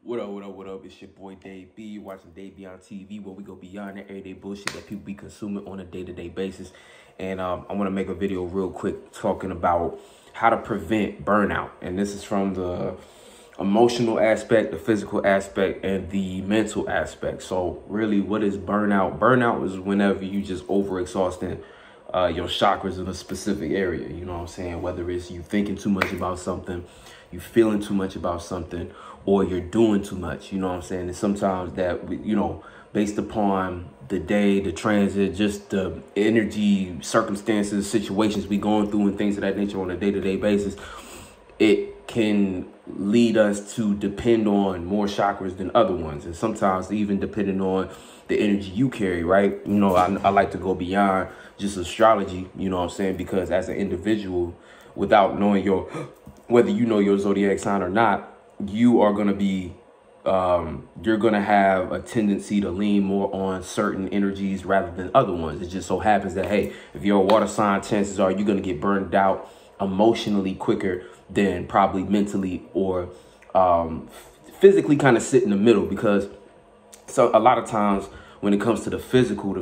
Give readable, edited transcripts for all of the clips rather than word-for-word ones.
What up, what up, what up? It's your boy Dave B. You're watching DaveBeyondTV, where we go beyond the everyday bullshit that people be consuming on a day-to-day basis. And I want to make a video real quick talking about how to prevent burnout. And this is from the emotional aspect, the physical aspect, and the mental aspect. So really, what is burnout? Burnout is whenever you just overexhausting your chakras in a specific area. You know what I'm saying? Whether it's you thinking too much about something, you feeling too much about something, or you're doing too much. You know what I'm saying? And sometimes that, based upon the day, the transit, just the energy, circumstances, situations we going through and things of that nature on a day-to-day basis, it can lead us to depend on more chakras than other ones. And sometimes even depending on the energy you carry, right? You know, I like to go beyond just astrology, you know what I'm saying? Because as an individual, without knowing whether you know your zodiac sign or not, you are going to be, you're going to have a tendency to lean more on certain energies rather than other ones. It just so happens that, hey, if you're a water sign, chances are you're going to get burned out emotionally quicker than probably mentally or physically kind of sit in the middle. Because so a lot of times when it comes to the physical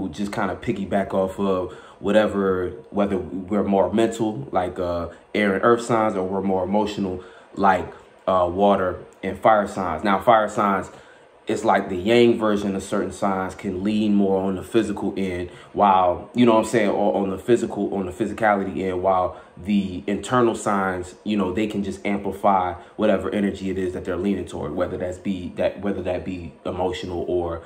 just kind of piggyback off of whether we're more mental, like air and earth signs, or we're more emotional, like water and fire signs. Now, fire signs, it's like the yang version of certain signs, can lean more on the physical end, while, you know what I'm saying, or on the physicality end, while the internal signs, you know, they can just amplify whatever energy it is that they're leaning toward, whether that be emotional or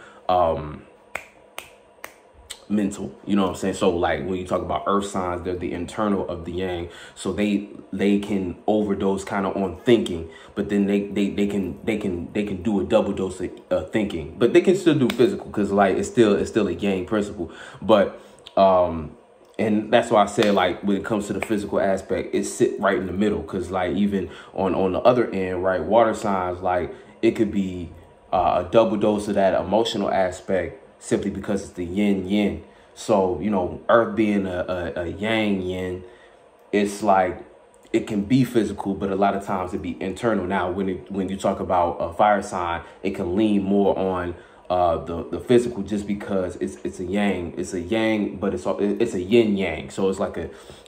mental, you know what I'm saying? So like when you talk about earth signs, they're the internal of the yang, so they can overdose kind of on thinking, but then they can do a double dose of thinking, but they can still do physical, because like it's still a yang principle. But and that's why I say, like, when it comes to the physical aspect, it sit right in the middle, because like even on the other end, right, water signs, like it could be a double dose of that emotional aspect, simply because it's the yin yin. So, you know, earth being a yang yin, it's like it can be physical, but a lot of times it be internal. Now, when you talk about a fire sign, it can lean more on the physical, just because it's a yang, but it's a yin yang. So it's like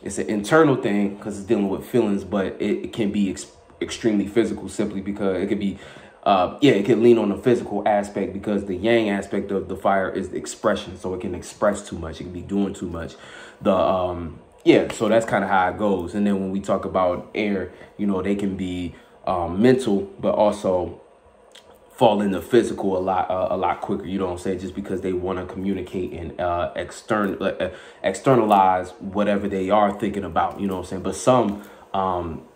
it's an internal thing because it's dealing with feelings, but it can be extremely physical, simply because it could be it can lean on the physical aspect, because the yang aspect of the fire is the expression. So it can express too much. It can be doing too much. So that's kind of how it goes. And then when we talk about air, you know, they can be mental, but also fall into physical a lot quicker. You know what I'm saying? Just because they want to communicate and externalize whatever they are thinking about. You know what I'm saying? But some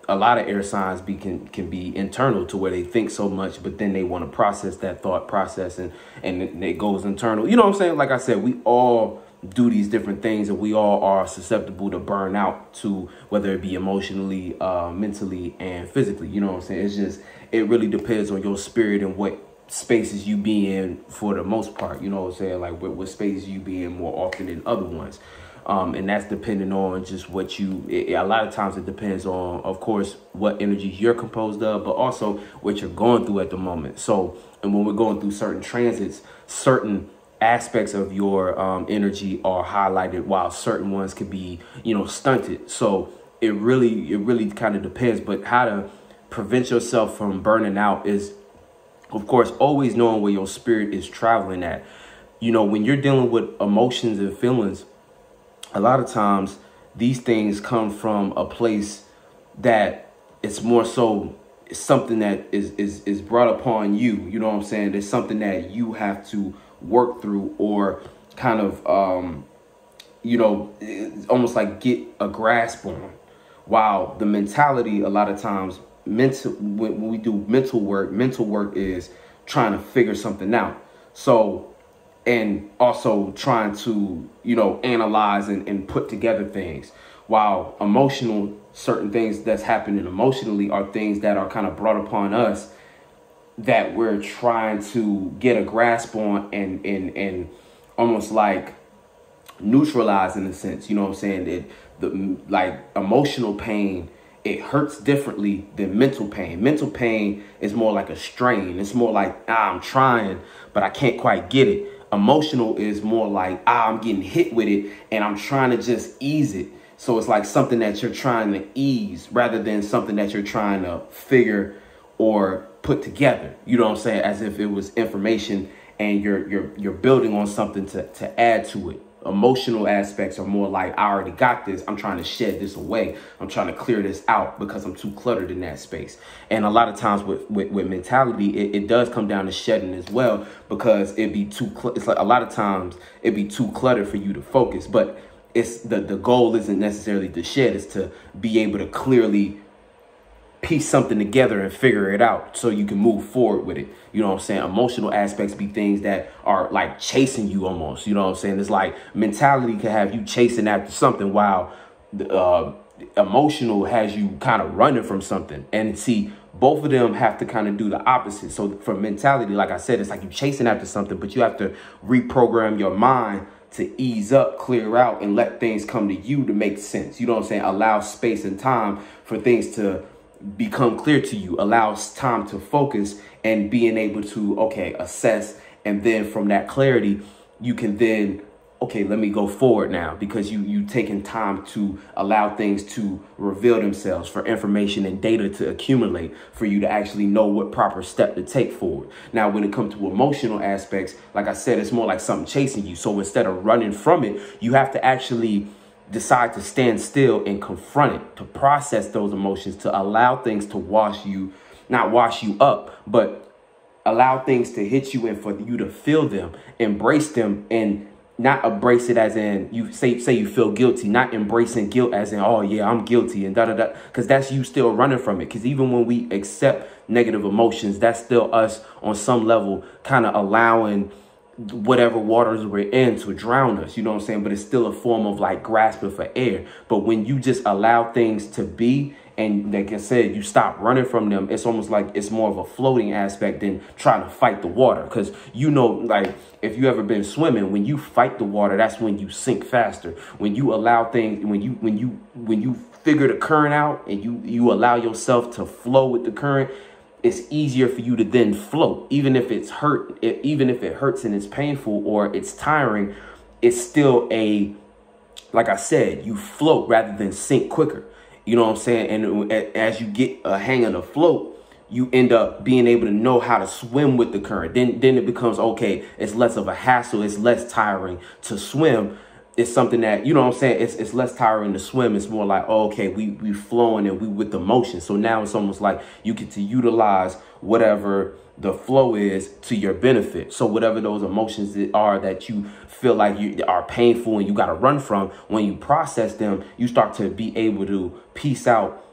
a lot of air signs can be internal, to where they think so much, but then they want to process that thought process and it goes internal. You know what I'm saying? Like I said, we all do these different things, and we all are susceptible to burn out, to whether it be emotionally, mentally, and physically. You know what I'm saying? It's just, it really depends on your spirit and what spaces you be in for the most part. You know what I'm saying? Like what spaces you be in more often than other ones. And that's depending on just what a lot of times it depends on, of course, what energies you're composed of, but also what you're going through at the moment. So, and when we're going through certain transits, certain aspects of your energy are highlighted, while certain ones could be, you know, stunted. So it really kind of depends. But how to prevent yourself from burning out is, of course, always knowing where your spirit is traveling at. You know, when you're dealing with emotions and feelings, a lot of times these things come from a place that it's more so something that is brought upon you. You know what I'm saying? It's something that you have to work through, or kind of, almost like get a grasp on. While the mentality, a lot of times, when we do mental work is trying to figure something out. So, and also trying to, you know, analyze and put together things. While emotional, certain things that's happening emotionally are things that are kind of brought upon us, that we're trying to get a grasp on and almost like neutralize, in a sense. You know what I'm saying? That like emotional pain it hurts differently than mental pain. Mental pain is more like a strain. It's more like, I'm trying, but I can't quite get it. Emotional is more like, I'm getting hit with it and I'm trying to just ease it. So it's like something that you're trying to ease rather than something that you're trying to figure or put together. You know what I'm saying? As if it was information and you're building on something to add to it. Emotional aspects are more like, I already got this. I'm trying to shed this away. I'm trying to clear this out because I'm too cluttered in that space. And a lot of times with mentality, it does come down to shedding as well, because it'd be it's like a lot of times it'd be too cluttered for you to focus. But it's the goal isn't necessarily to shed, it's to be able to clearly piece something together and figure it out so you can move forward with it. You know what I'm saying? Emotional aspects be things that are like chasing you almost. You know what I'm saying? It's like mentality can have you chasing after something, while emotional has you kind of running from something. And see, both of them have to kind of do the opposite. So for mentality, like I said, it's like you chasing after something, but you have to reprogram your mind to ease up, clear out, and let things come to you to make sense. You know what I'm saying? Allow space and time for things to become clear to you, allows time to focus and being able to, okay, assess. And then from that clarity, you can then, okay, let me go forward now, because you taking time to allow things to reveal themselves, for information and data to accumulate, for you to actually know what proper step to take forward. Now, when it comes to emotional aspects, like I said, it's more like something chasing you. So instead of running from it, you have to actually decide to stand still and confront it, to process those emotions, to allow things to not wash you up, but allow things to hit you and for you to feel them, embrace them, and not embrace it as in you say you feel guilty, not embracing guilt as in, oh yeah, I'm guilty and da-da-da, because that's you still running from it. Because even when we accept negative emotions, that's still us on some level kind of allowing whatever waters we're in to drown us, you know what I'm saying? But it's still a form of like grasping for air. But when you just allow things to be, and like I said, you stop running from them, it's almost like it's more of a floating aspect than trying to fight the water. Because, you know, like if you ever been swimming, when you fight the water, that's when you sink faster. When you allow things, when you figure the current out and you allow yourself to flow with the current, it's easier for you to then float. Even if it hurts and it's painful or it's tiring, it's still like I said, you float rather than sink quicker. You know what I'm saying? And as you get a hang of the float, you end up being able to know how to swim with the current. Then it becomes, okay, it's less of a hassle. It's less tiring to swim. It's something that, you know what I'm saying? It's less tiring to swim. It's more like, oh, okay, we flowing and we with the motion. So now it's almost like you get to utilize whatever the flow is to your benefit. So whatever those emotions are that you feel like you are painful and you got to run from, when you process them, you start to be able to piece out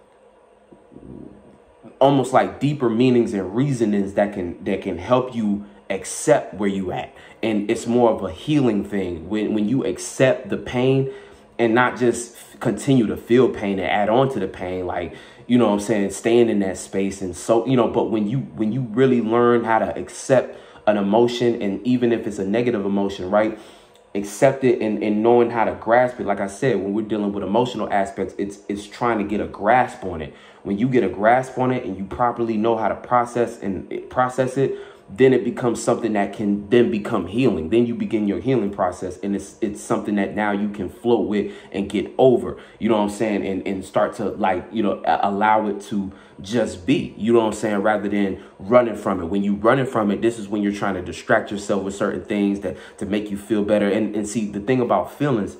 almost like deeper meanings and reasonings that can help you accept where you at. And it's more of a healing thing when you accept the pain and not just continue to feel pain and add on to the pain, like, you know what I'm saying, staying in that space. And so, you know, but when you really learn how to accept an emotion, and even if it's a negative emotion, right, accept it and knowing how to grasp it. Like I said, when we're dealing with emotional aspects, it's trying to get a grasp on it. When you get a grasp on it and you properly know how to process it, then it becomes something that can then become healing. Then you begin your healing process, and it's something that now you can float with and get over, you know what I'm saying? And start to, like, you know, allow it to just be, you know what I'm saying, rather than running from it. When you running from it, this is when you're trying to distract yourself with certain things to make you feel better. And see, the thing about feelings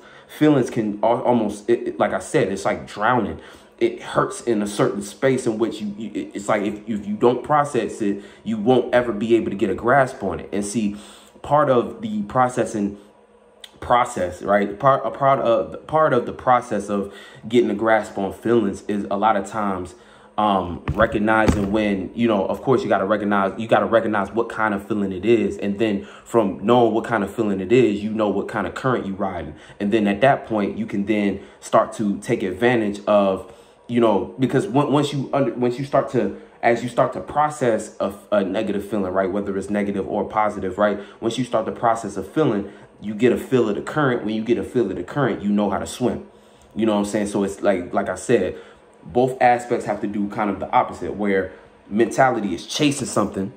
can almost, like I said, it's like drowning. It hurts in a certain space in which it's like if you don't process it, you won't ever be able to get a grasp on it. And see, part of the process, right? Part of the process of getting a grasp on feelings is a lot of times recognizing when, you know, of course you got to recognize what kind of feeling it is. And then from knowing what kind of feeling it is, you know what kind of current you riding. And then at that point, you can then start to take advantage of, you know, because once you start to process a negative feeling, right, whether it's negative or positive, right, once you start the process of feeling, you get a feel of the current. When you get a feel of the current, you know how to swim. You know what I'm saying? So it's like I said, both aspects have to do kind of the opposite, where mentality is chasing something.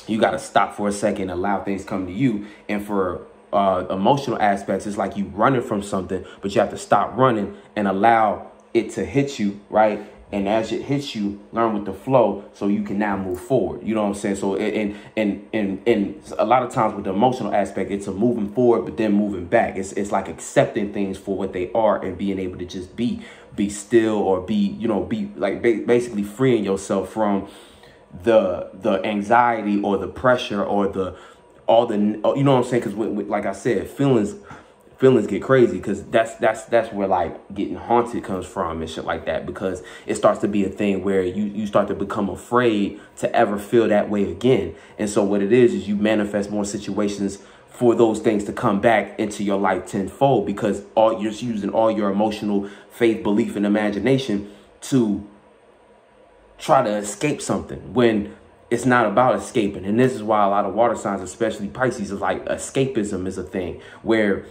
You got to stop for a second, allow things come to you. And for emotional aspects, it's like you running from something, but you have to stop running and allow it to hit you, right? And as it hits you, learn with the flow so you can now move forward. You know what I'm saying? So and a lot of times with the emotional aspect, it's a moving forward, but then moving back. It's like accepting things for what they are and being able to just be still, or be like basically freeing yourself from the anxiety or the pressure or all the you know what I'm saying? Because like I said, feelings get crazy, because that's where like getting haunted comes from and shit like that, because it starts to be a thing where you start to become afraid to ever feel that way again. And so what it is you manifest more situations for those things to come back into your life tenfold, because you're just using all your emotional faith, belief, and imagination to try to escape something, when it's not about escaping. And this is why a lot of water signs, especially Pisces, is like escapism is a thing where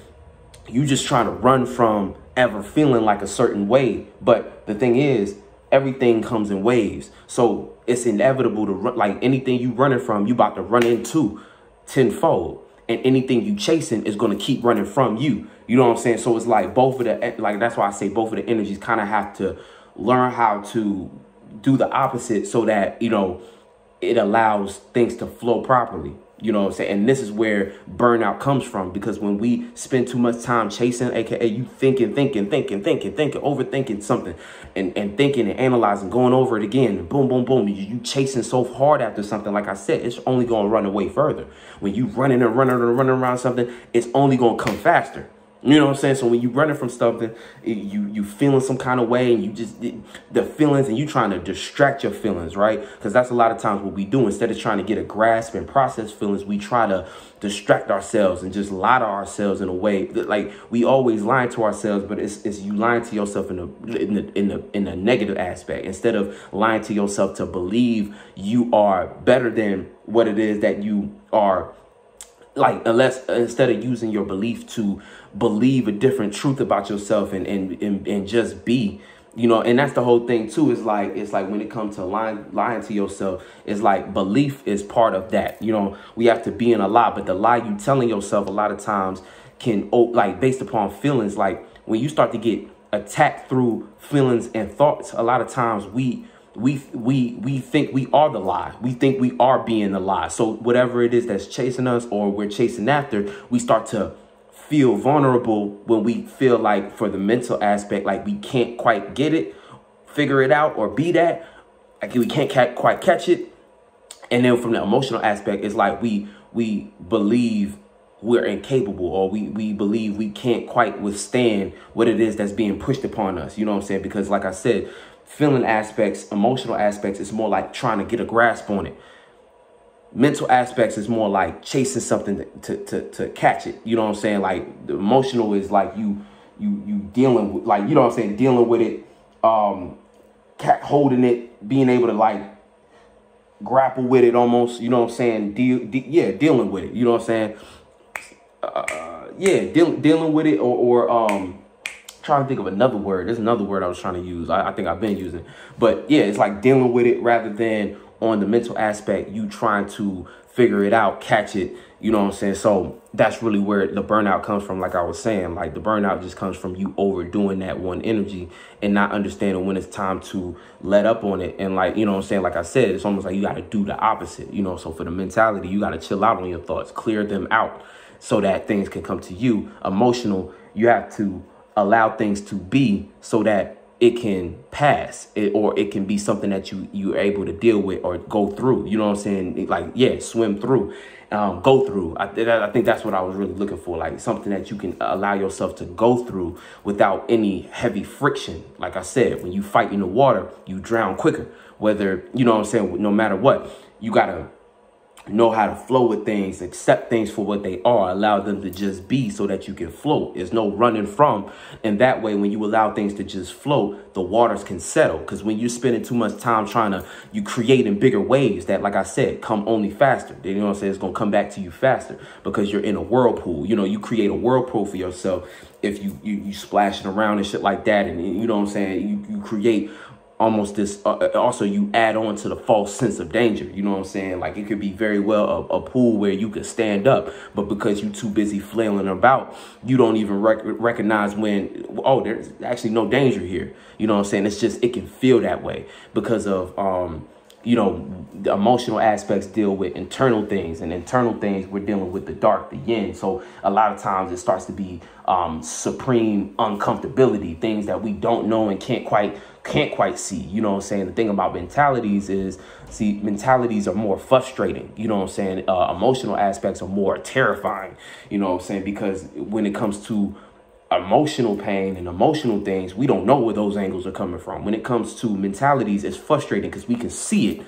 you just trying to run from ever feeling like a certain way. But the thing is, everything comes in waves. So it's inevitable to run, like anything you running from, you about to run into tenfold. And anything you chasing is going to keep running from you. You know what I'm saying? So it's like both of the, like, that's why I say both of the energies kind of have to learn how to do the opposite, so that, you know, it allows things to flow properly. You know what I'm saying? And this is where burnout comes from, because when we spend too much time chasing, aka you thinking, overthinking something and thinking and analyzing, going over it again, and boom, boom, boom, you chasing so hard after something, like I said, it's only going to run away further. When you running around something, it's only going to come faster. You know what I'm saying? So when you running from something, you feeling some kind of way, and you just, the feelings, and you trying to distract your feelings, right? Because that's a lot of times what we do. Instead of trying to get a grasp and process feelings, we try to distract ourselves and just lie to ourselves in a way that, like, we always lying to ourselves, but it's you lying to yourself in a negative aspect, instead of lying to yourself to believe you are better than what it is that you are. Like, instead of using your belief to believe a different truth about yourself and just be, you know. And that's the whole thing too. It's like when it comes to lying to yourself, it's like belief is part of that. You know, we have to be in a lie, but the lie you telling yourself a lot of times can, like, based upon feelings. Like when you start to get attacked through feelings and thoughts, a lot of times we think we are the lie. We think we are being the lie. So whatever it is that's chasing us, or we're chasing after, we start to feel vulnerable when we feel like, for the mental aspect, like we can't quite get it, figure it out, or be that. Like we can't quite catch it. And then from the emotional aspect, it's like we believe we're incapable, or we believe we can't quite withstand what it is that's being pushed upon us. You know what I'm saying? Because like I said, feeling aspects, emotional aspects, is more like trying to get a grasp on it. Mental aspects is more like chasing something to catch it. You know what I'm saying? Like the emotional is like you dealing with, like, you know what I'm saying, dealing with it, holding it, being able to like grapple with it almost. You know what I'm saying? Dealing with it. You know what I'm saying? Dealing with it, or trying to think of another word. There's another word I was trying to use. I think I've been using, but yeah, it's like dealing with it, rather than on the mental aspect, you trying to figure it out, catch it. You know what I'm saying? So that's really where the burnout comes from. Like I was saying, like the burnout just comes from you overdoing that one energy and not understanding when it's time to let up on it. And like, you know what I'm saying? Like I said, it's almost like you got to do the opposite, you know? So for the mentality, you got to chill out on your thoughts, clear them out so that things can come to you. Emotional, you have to allow things to be so that it can pass, or it can be something that you're able to deal with or go through. You know what I'm saying? Like, yeah, swim through, go through. I think that's what I was really looking for, like something that you can allow yourself to go through without any heavy friction. Like I said, when you fight in the water, you drown quicker. Whether, you know what I'm saying, no matter what, you got to know how to flow with things, accept things for what they are, allow them to just be so that you can float. There's no running from. And that way, when you allow things to just float, the waters can settle. Because when you're spending too much time you creating bigger waves that, like I said, come only faster. You know what I'm saying? It's going to come back to you faster because you're in a whirlpool. You know, you create a whirlpool for yourself if you splashing around and shit like that. And you know what I'm saying? You create almost this, also you add on to the false sense of danger. You know what I'm saying? Like, it could be very well a pool where you could stand up, but because you're too busy flailing about, you don't even recognize when, oh, there's actually no danger here. You know what I'm saying? It's just, it can feel that way because of, you know, the emotional aspects deal with internal things, and internal things we're dealing with the dark, the yin. So a lot of times it starts to be supreme uncomfortability, things that we don't know and can't quite see. You know what I'm saying? The thing about mentalities is, see, mentalities are more frustrating. You know what I'm saying? Emotional aspects are more terrifying. You know what I'm saying? Because when it comes to emotional pain and emotional things, we don't know where those angles are coming from. When it comes to mentalities, it's frustrating because we can see it,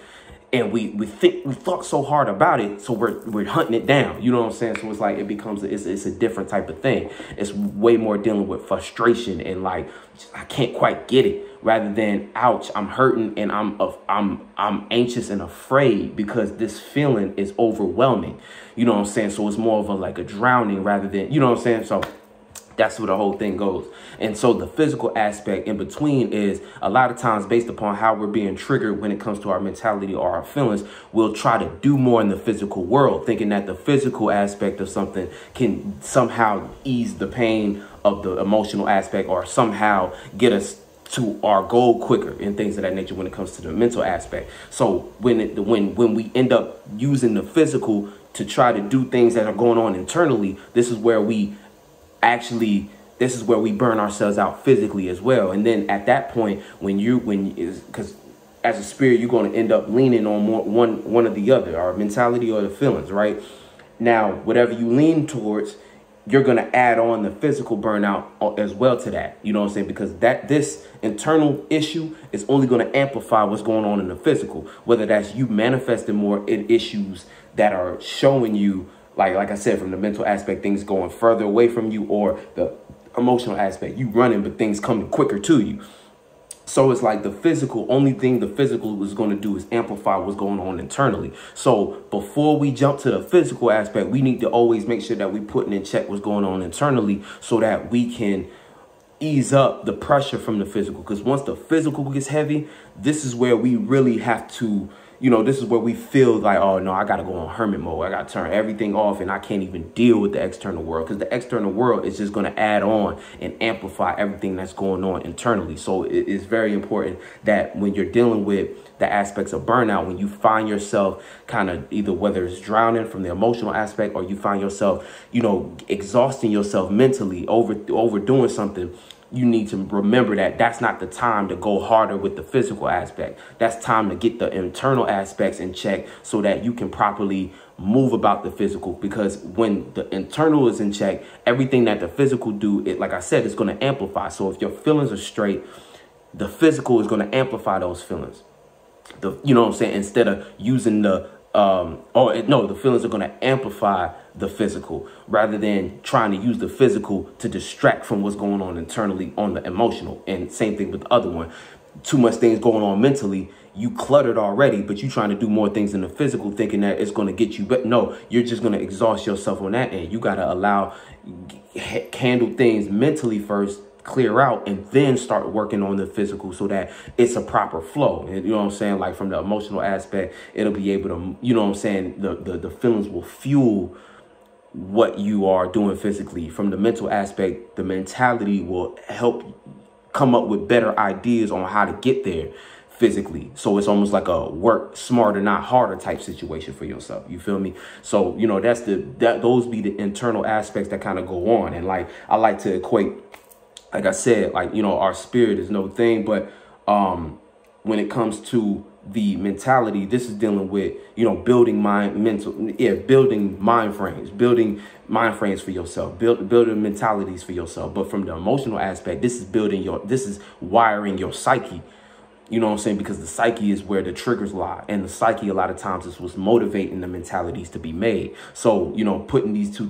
and we thought so hard about it, so we're hunting it down. You know what I'm saying? So it's like it becomes it's a different type of thing. It's way more dealing with frustration and like, I can't quite get it, rather than, ouch, I'm hurting and I'm anxious and afraid because this feeling is overwhelming. You know what I'm saying? So it's more of a drowning rather than, you know what I'm saying? So that's where the whole thing goes. And so the physical aspect in between is, a lot of times based upon how we're being triggered when it comes to our mentality or our feelings, we'll try to do more in the physical world, thinking that the physical aspect of something can somehow ease the pain of the emotional aspect, or somehow get us to our goal quicker, and things of that nature when it comes to the mental aspect. So when we end up using the physical to try to do things that are going on internally, this is where we burn ourselves out physically as well. And then at that point, because as a spirit, you're going to end up leaning on one or the other, our mentality or the feelings, right? Now, whatever you lean towards, you're going to add on the physical burnout as well to that. You know what I'm saying? Because this internal issue is only going to amplify what's going on in the physical, whether that's you manifesting more in issues that are showing you, like I said, from the mental aspect, things going further away from you, or the emotional aspect, you running, but things coming quicker to you. So it's like only thing the physical is going to do is amplify what's going on internally. So before we jump to the physical aspect, we need to always make sure that we're putting in check what's going on internally, so that we can ease up the pressure from the physical. Because once the physical gets heavy, this is where we really have to, this is where we feel like, oh no, I got to go on hermit mode. I got to turn everything off, and I can't even deal with the external world, because the external world is just going to add on and amplify everything that's going on internally. So it is very important that when you're dealing with the aspects of burnout, when you find yourself kind of either, whether it's drowning from the emotional aspect, or you find yourself, exhausting yourself mentally, overdoing something, you need to remember that that's not the time to go harder with the physical aspect. That's time to get the internal aspects in check, so that you can properly move about the physical. Because when the internal is in check, everything that the physical do, like I said, it's going to amplify. So if your feelings are straight, the physical is going to amplify those feelings. You know what I'm saying? Instead of using the feelings are going to amplify the physical, rather than trying to use the physical to distract from what's going on internally on the emotional. And same thing with the other one. Too much things going on mentally, you cluttered already, but you trying to do more things in the physical, thinking that it's going to get you. But no, you're just going to exhaust yourself on that end. You got to handle things mentally first, clear out, and then start working on the physical, so that it's a proper flow. And you know what I'm saying? Like, from the emotional aspect, it'll be able to, you know what I'm saying, the feelings will fuel what you are doing physically. From the mental aspect, the mentality will help come up with better ideas on how to get there physically. So it's almost like a work smarter, not harder type situation for yourself. You feel me? So, those be the internal aspects that kind of go on. And like, I like to equate, like I said, like, our spirit is no thing, but when it comes to the mentality, this is dealing with, building building mind frames for yourself, building mentalities for yourself. But from the emotional aspect, this is wiring your psyche. You know what I'm saying? Because the psyche is where the triggers lie. And the psyche, a lot of times, is what's motivating the mentalities to be made. So, putting these two,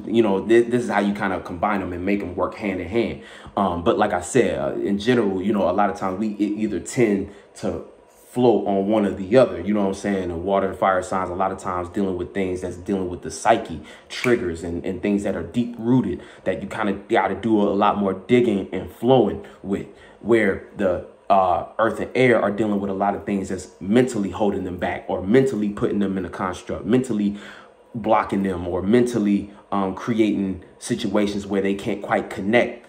this is how you kind of combine them and make them work hand in hand. But like I said, in general, a lot of times we either tend to float on one or the other. You know what I'm saying? The water and fire signs, a lot of times dealing with things that's dealing with the psyche, triggers, and things that are deep rooted, that you kind of got to do a lot more digging and flowing with, where the earth and air are dealing with a lot of things that's mentally holding them back, or mentally putting them in a construct, mentally blocking them, or mentally creating situations where they can't quite connect,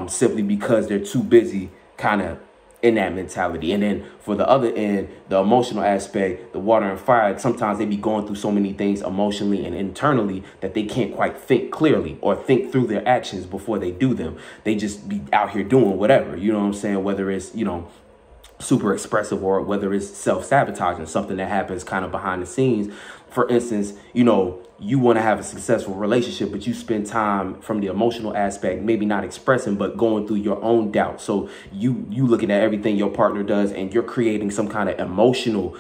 simply because they're too busy kind of in that mentality. And then for the other end, the emotional aspect, the water and fire, sometimes they be going through so many things emotionally and internally that they can't quite think clearly or think through their actions before they do them. They just be out here doing whatever, you know what I'm saying? Whether it's, you know, super expressive, or whether it's self-sabotaging, something that happens kind of behind the scenes. For instance, you know, you want to have a successful relationship, but you spend time from the emotional aspect, maybe not expressing, but going through your own doubt. So you looking at everything your partner does, and you're creating some kind of emotional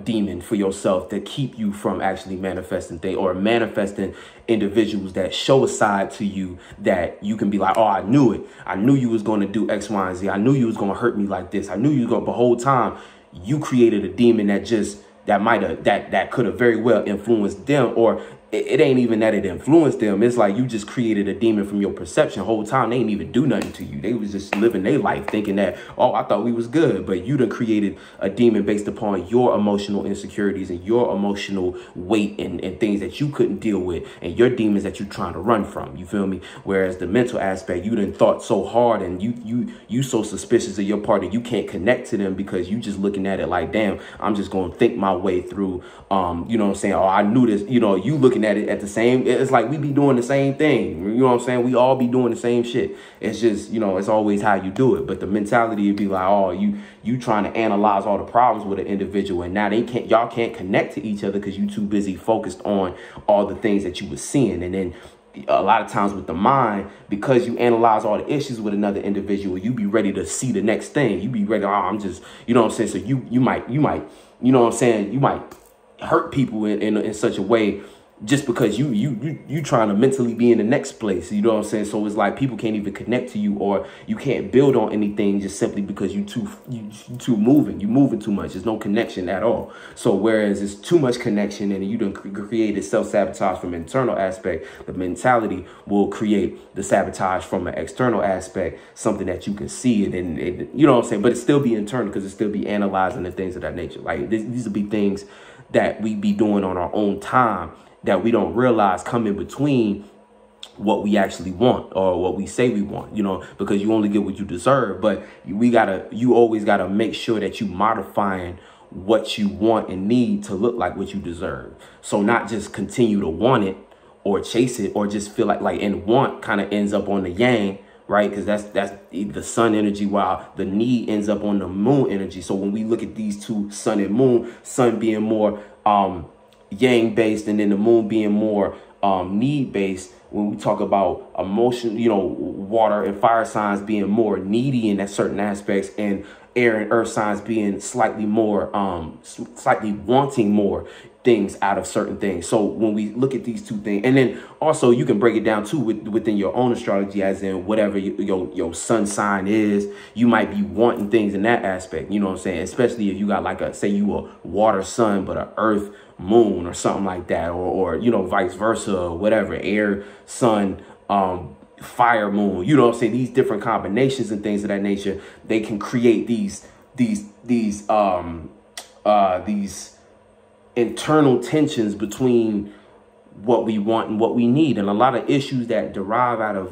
demon for yourself to keep you from actually manifesting things, or manifesting individuals that show a side to you that you can be like, oh, I knew it. I knew you was going to do X, Y, and Z. I knew you was going to hurt me like this. I knew you was going to, the whole time you created a demon that just, that could have very well influenced them. Or it ain't even that it influenced them. It's like you just created a demon from your perception. The whole time they ain't even do nothing to you. They was just living their life thinking that, oh, I thought we was good. But you done created a demon based upon your emotional insecurities and your emotional weight and things that you couldn't deal with, and your demons that you're trying to run from. You feel me? Whereas the mental aspect, you done thought so hard, and you so suspicious of your partner, you can't connect to them because you just looking at it like, damn, I'm just going to think my way through, you know what I'm saying? Oh, I knew this, you know, you looking at it at the same, it's like we be doing the same thing. You know what I'm saying? We all be doing the same shit. It's just, you know, it's always how you do it. But the mentality would be like, oh, you trying to analyze all the problems with an individual, and now y'all can't connect to each other because you too busy focused on all the things that you were seeing. And then a lot of times with the mind, because you analyze all the issues with another individual, you be ready to see the next thing. You be ready, oh, I'm just, you know what I'm saying? So you might, you know what I'm saying? You might hurt people in such a way just because you trying to mentally be in the next place. You know what I'm saying? So it's like people can't even connect to you, or you can't build on anything just simply because you too moving. You moving too much. There's no connection at all. So whereas it's too much connection and you done created self-sabotage from an internal aspect, the mentality will create the sabotage from an external aspect, something that you can see it, and you know what I'm saying? But it still be internal because it still be analyzing and things of that nature. Like these will be things that we be doing on our own time that we don't realize come in between what we actually want or what we say we want, you know, because you only get what you deserve. But you always gotta make sure that you modifying what you want and need to look like what you deserve. So not just continue to want it or chase it, or just feel like and want kind of ends up on the yang, right? Because that's the sun energy, while the need ends up on the moon energy. So when we look at these two, sun and moon, sun being more yang based, and then the moon being more need based, when we talk about emotion, you know, water and fire signs being more needy in that certain aspects, and air and earth signs being slightly more slightly wanting more things out of certain things. So when we look at these two things, and then also you can break it down too within your own astrology, as in whatever your sun sign is, you might be wanting things in that aspect, you know what I'm saying? Especially if you got like say you a water sun but a earth moon or something like that, or you know, vice versa, or whatever, air sun fire moon, you know what I'm saying? These different combinations and things of that nature, they can create these internal tensions between what we want and what we need, and a lot of issues that derive out of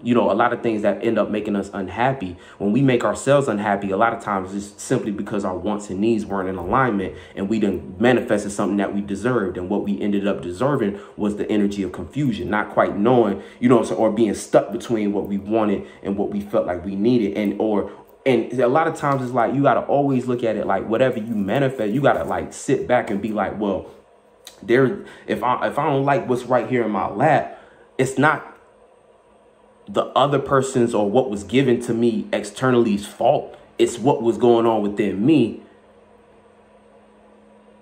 you know, a lot of things that end up making us unhappy. When we make ourselves unhappy, a lot of times it's simply because our wants and needs weren't in alignment, and we done manifested something that we deserved, and what we ended up deserving was the energy of confusion, not quite knowing, you know, or being stuck between what we wanted and what we felt like we needed. And a lot of times it's like you got to always look at it like whatever you manifest, you got to like sit back and be like, well, if I don't like what's right here in my lap, it's not the other person's or what was given to me externally's fault. It's what was going on within me.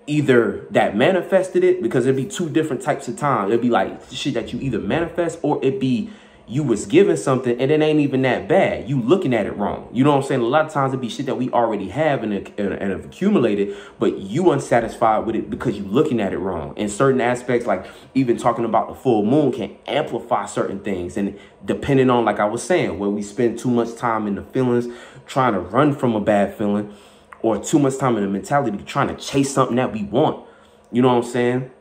Either that manifested it, because it'd be two different types of time. It'd be like shit that you either manifest, or it'd be you was given something and it ain't even that bad. You looking at it wrong. You know what I'm saying? A lot of times it'd be shit that we already have and have accumulated, but you unsatisfied with it because you looking at it wrong. In certain aspects, like even talking about the full moon, can amplify certain things. And depending on, like I was saying, where we spend too much time in the feelings, trying to run from a bad feeling, or too much time in the mentality trying to chase something that we want, you know what I'm saying?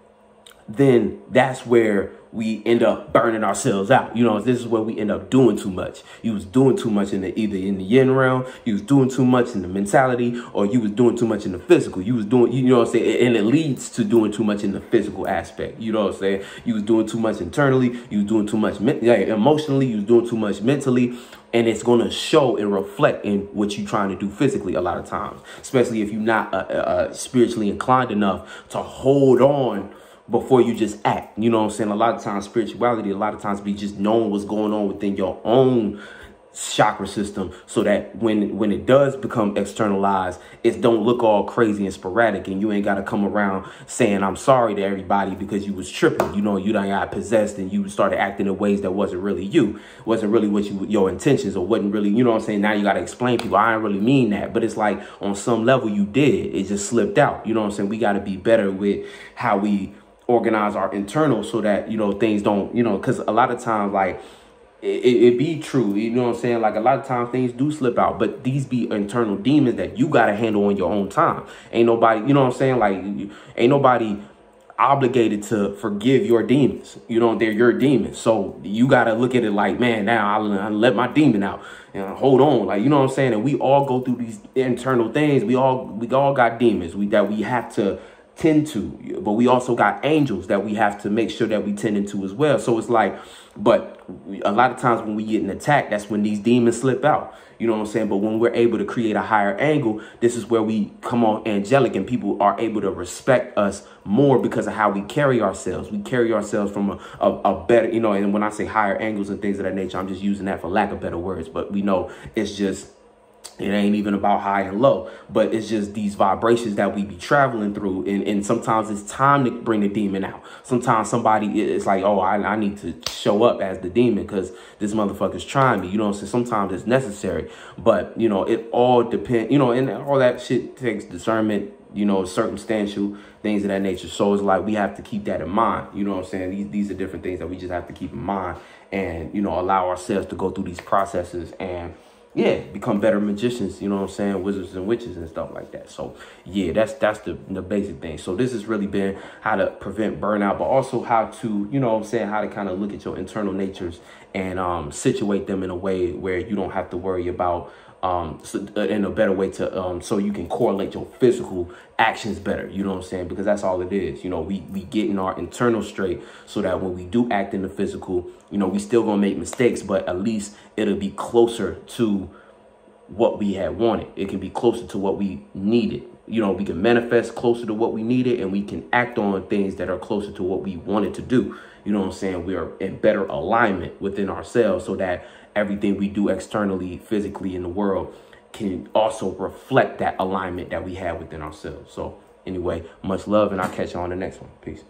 Then that's where we end up burning ourselves out. You know, this is where we end up doing too much. You was doing too much in the either in the yin realm, you was doing too much in the mentality, or you was doing too much in the physical. You was doing, you know what I'm saying? And it leads to doing too much in the physical aspect. You know what I'm saying? You was doing too much internally, you was doing too much emotionally, you was doing too much mentally. And it's going to show and reflect in what you're trying to do physically a lot of times, especially if you're not spiritually inclined enough to hold on before you just act. You know what I'm saying? A lot of times spirituality, a lot of times be just knowing what's going on within your own chakra system, so that when it does become externalized, it don't look all crazy and sporadic, and you ain't got to come around saying I'm sorry to everybody because you was tripping. You know, you done got possessed and you started acting in ways that wasn't really you, wasn't really what your intentions, or wasn't really, you know what I'm saying? Now you got to explain people, I didn't really mean that, but it's like on some level you did, it just slipped out. You know what I'm saying? We got to be better with how we organize our internal, so that, you know, things don't, you know, because a lot of times, like, it be true, you know what I'm saying? Like, a lot of times things do slip out, but these be internal demons that you got to handle on your own time. Ain't nobody, you know what I'm saying? Like, ain't nobody obligated to forgive your demons. You know, they're your demons. So you got to look at it like, man, now I let my demon out. You know, hold on. Like, you know what I'm saying? And we all go through these internal things. We all got demons that we have to tend to, but we also got angels that we have to make sure that we tend into as well. So it's like, but a lot of times when we get an attack, that's when these demons slip out. You know what I'm saying? But when we're able to create a higher angle, this is where we come on angelic, and people are able to respect us more because of how we carry ourselves. We carry ourselves from a better, you know, and when I say higher angles and things of that nature, I'm just using that for lack of better words, but we know it's just, it ain't even about high and low, but it's just these vibrations that we be traveling through. And sometimes it's time to bring the demon out. Sometimes somebody, it's like, oh, I need to show up as the demon because this motherfucker's trying me. You know what I'm saying? Sometimes it's necessary, but, you know, it all depends, you know, and all that shit takes discernment, you know, circumstantial things of that nature. So it's like we have to keep that in mind. You know what I'm saying? These are different things that we just have to keep in mind, and, you know, allow ourselves to go through these processes and, yeah, become better magicians, you know what I'm saying, wizards and witches and stuff like that. So, yeah, that's the basic thing. So this has really been how to prevent burnout, but also how to, you know what I'm saying, how to kind of look at your internal natures and situate them in a way where you don't have to worry about in a better way to so you can correlate your physical actions better. You know what I'm saying? Because that's all it is. You know, we get in our internal straight so that when we do act in the physical, you know, we still gonna make mistakes, but at least it'll be closer to what we had wanted. It can be closer to what we needed. You know, we can manifest closer to what we needed, and we can act on things that are closer to what we wanted to do. You know what I'm saying? We are in better alignment within ourselves, so that everything we do externally, physically in the world can also reflect that alignment that we have within ourselves. So anyway, much love, and I'll catch you on the next one. Peace.